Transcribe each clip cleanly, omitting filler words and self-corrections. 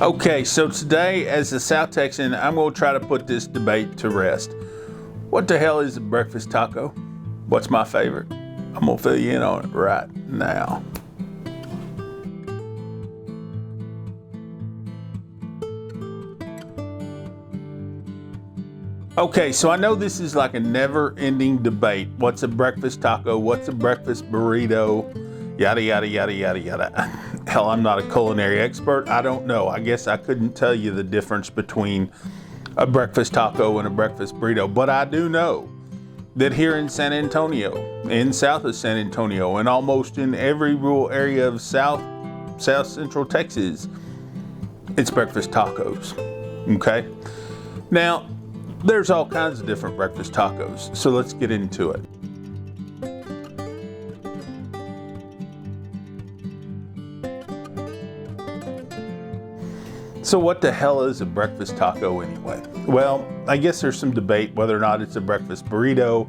Okay, so today as a South Texan, I'm going to try to put this debate to rest. What the hell is a breakfast taco? What's my favorite? I'm going to fill you in on it right now. Okay, so I know this is like a never-ending debate. What's a breakfast taco? What's a breakfast burrito? Yada, yada, yada, yada, yada. Hell, I'm not a culinary expert. I don't know. I guess I couldn't tell you the difference between a breakfast taco and a breakfast burrito. But I do know that here in San Antonio, in south of San Antonio, and almost in every rural area of South Central Texas, it's breakfast tacos. Okay? Now, there's all kinds of different breakfast tacos, so let's get into it. So what the hell is a breakfast taco anyway? Well, I guess there's some debate whether or not it's a breakfast burrito,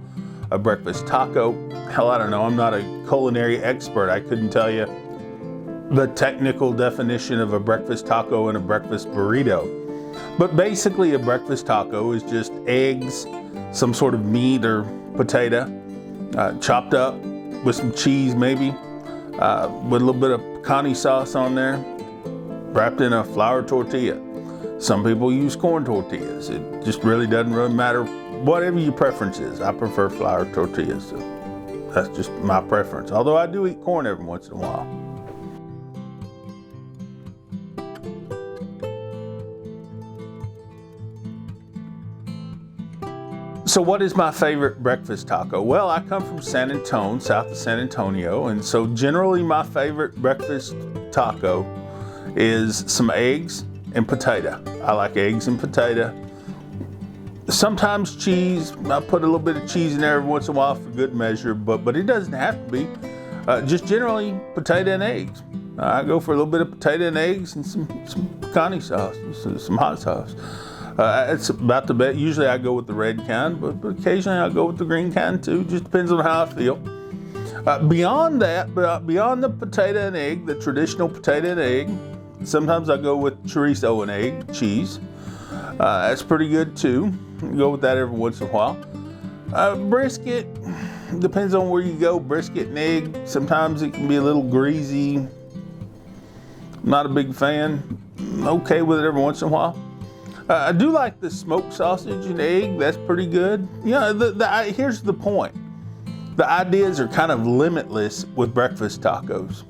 a breakfast taco. Hell, I don't know. I'm not a culinary expert. I couldn't tell you the technical definition of a breakfast taco and a breakfast burrito. But basically a breakfast taco is just eggs, some sort of meat or potato, chopped up with some cheese maybe, with a little bit of pecani sauce on there, wrapped in a flour tortilla. Some people use corn tortillas. It just really doesn't really matter. Whatever your preference is. I prefer flour tortillas. So that's just my preference. Although I do eat corn every once in a while. So what is my favorite breakfast taco? Well, I come from San Antonio, south of San Antonio, and so generally my favorite breakfast taco is some eggs and potato. I like eggs and potato. Sometimes cheese. I put a little bit of cheese in there every once in a while for good measure, but it doesn't have to be. Just generally potato and eggs. I go for a little bit of potato and eggs and some pecani sauce, some hot sauce. It's about the best. Usually I go with the red kind, but occasionally I go with the green kind too. Just depends on how I feel. Beyond that, beyond the potato and egg, the traditional potato and egg, sometimes I go with chorizo and egg, cheese. That's pretty good too. Go with that every once in a while. Brisket, depends on where you go. Brisket and egg, sometimes it can be a little greasy. Not a big fan. Okay with it every once in a while. I do like the smoked sausage and egg. That's pretty good. You know, here's the point. The ideas are kind of limitless with breakfast tacos.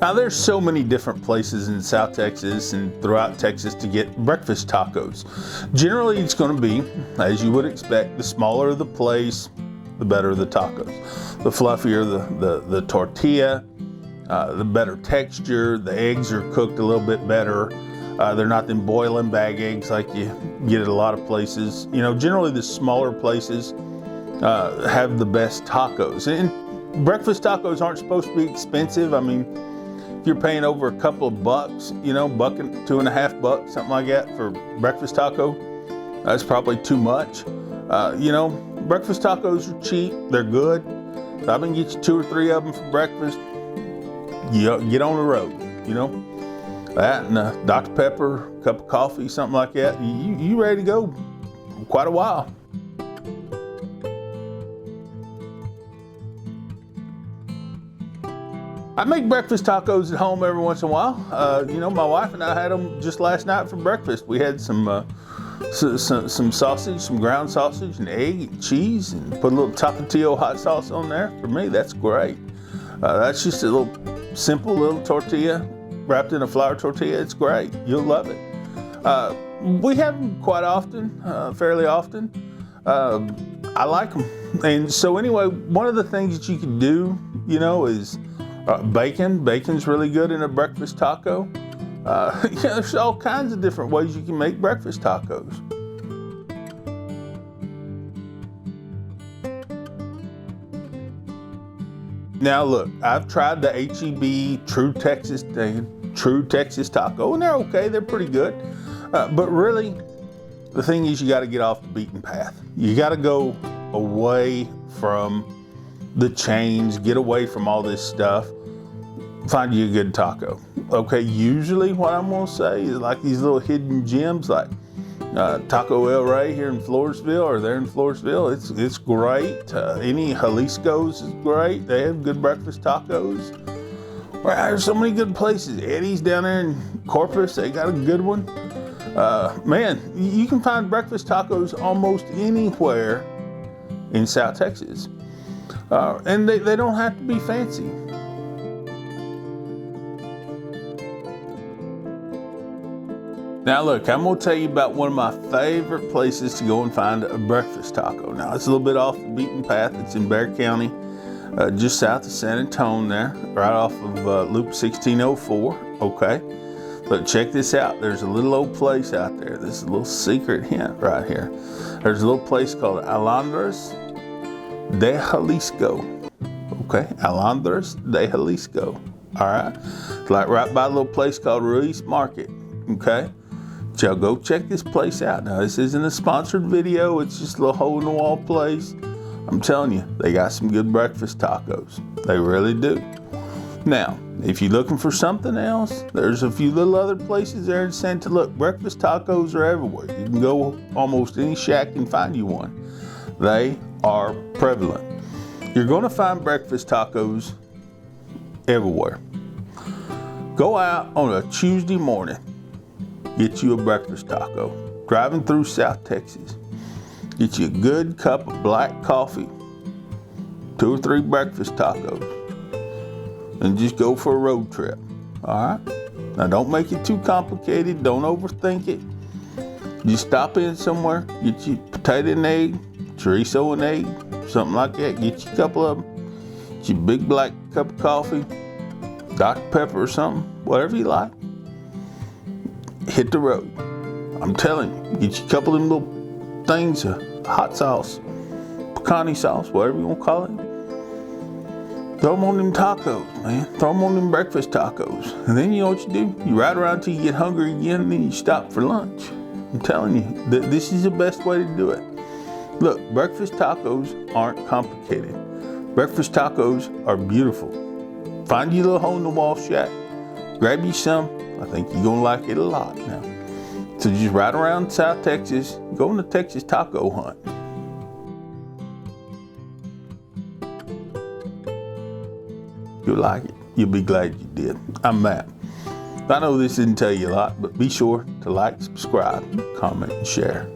Now, there's so many different places in South Texas and throughout Texas to get breakfast tacos. Generally, it's going to be, as you would expect, the smaller the place, the better the tacos. The fluffier the tortilla, the better texture. The eggs are cooked a little bit better. They're not them boiling bag eggs like you get at a lot of places. You know, generally the smaller places have the best tacos. And breakfast tacos aren't supposed to be expensive. I mean, if you're paying over a couple of bucks, you know, $1 and $2.50, something like that for breakfast taco, that's probably too much. You know, breakfast tacos are cheap. They're good. So I can get you 2 or 3 of them for breakfast. You get on the road, you know. That and a Dr. Pepper, a cup of coffee, something like that. You ready to go for quite a while. I make breakfast tacos at home every once in a while. You know, my wife and I had them just last night for breakfast. We had some sausage, some ground sausage and egg and cheese, and put a little tapatio hot sauce on there. For me, that's great. That's just a little simple little tortilla wrapped in a flour tortilla. It's great. You'll love it. We have them quite often, fairly often. I like them. And so anyway, one of the things that you can do, you know, is bacon. Bacon's really good in a breakfast taco. Yeah, there's all kinds of different ways you can make breakfast tacos. Now look, I've tried the H-E-B True Texas taco, and they're okay. They're pretty good. But really, the thing is, you got to get off the beaten path. You got to go away from the chains, get away from all this stuff, find you a good taco. Okay, usually what I'm gonna say is like these little hidden gems, like Taco El Rey here in Floresville, or there in Floresville. It's great. Any Jalisco's is great. They have good breakfast tacos. Well, there's so many good places. Eddie's down there in Corpus, they got a good one. Man, you can find breakfast tacos almost anywhere in South Texas. And they don't have to be fancy. Now look, I'm gonna tell you about one of my favorite places to go and find a breakfast taco. Now it's a little bit off the beaten path. It's in Bexar County, just south of San Antonio there, right off of Loop 1604, okay? But check this out, there's a little old place out there. This is a little secret hint right here. There's a little place called Alondras de Jalisco, okay? Alondras de Jalisco, all right? It's like right by a little place called Ruiz Market, okay? So go check this place out. Now this isn't a sponsored video, it's just a little hole in the wall place. I'm telling you, they got some good breakfast tacos. They really do. Now, if you're looking for something else, there's a few little other places there in Santa. Look, breakfast tacos are everywhere. You can go almost any shack and find you one. They are prevalent. You're gonna find breakfast tacos everywhere. Go out on a Tuesday morning, get you a breakfast taco. Driving through South Texas, get you a good cup of black coffee, 2 or 3 breakfast tacos, and just go for a road trip, all right? Now don't make it too complicated, don't overthink it. Just stop in somewhere, get you potato and egg, chorizo and egg, something like that. Get you a couple of them, get you a big black cup of coffee, Dr. Pepper or something, whatever you like. Hit the road. I'm telling you, get you a couple of them little things of hot sauce, pecani sauce, whatever you want to call it. Throw them on them tacos, man. Throw them on them breakfast tacos. And then you know what you do? You ride around till you get hungry again, and then you stop for lunch. I'm telling you, this is the best way to do it. Look, breakfast tacos aren't complicated. Breakfast tacos are beautiful. Find you a little hole in the wall shack, grab you some. I think you're gonna like it a lot now. So just ride around South Texas, go on a Texas taco hunt. You'll like it. You'll be glad you did. I'm Matt. I know this didn't tell you a lot, but be sure to like, subscribe, comment, and share.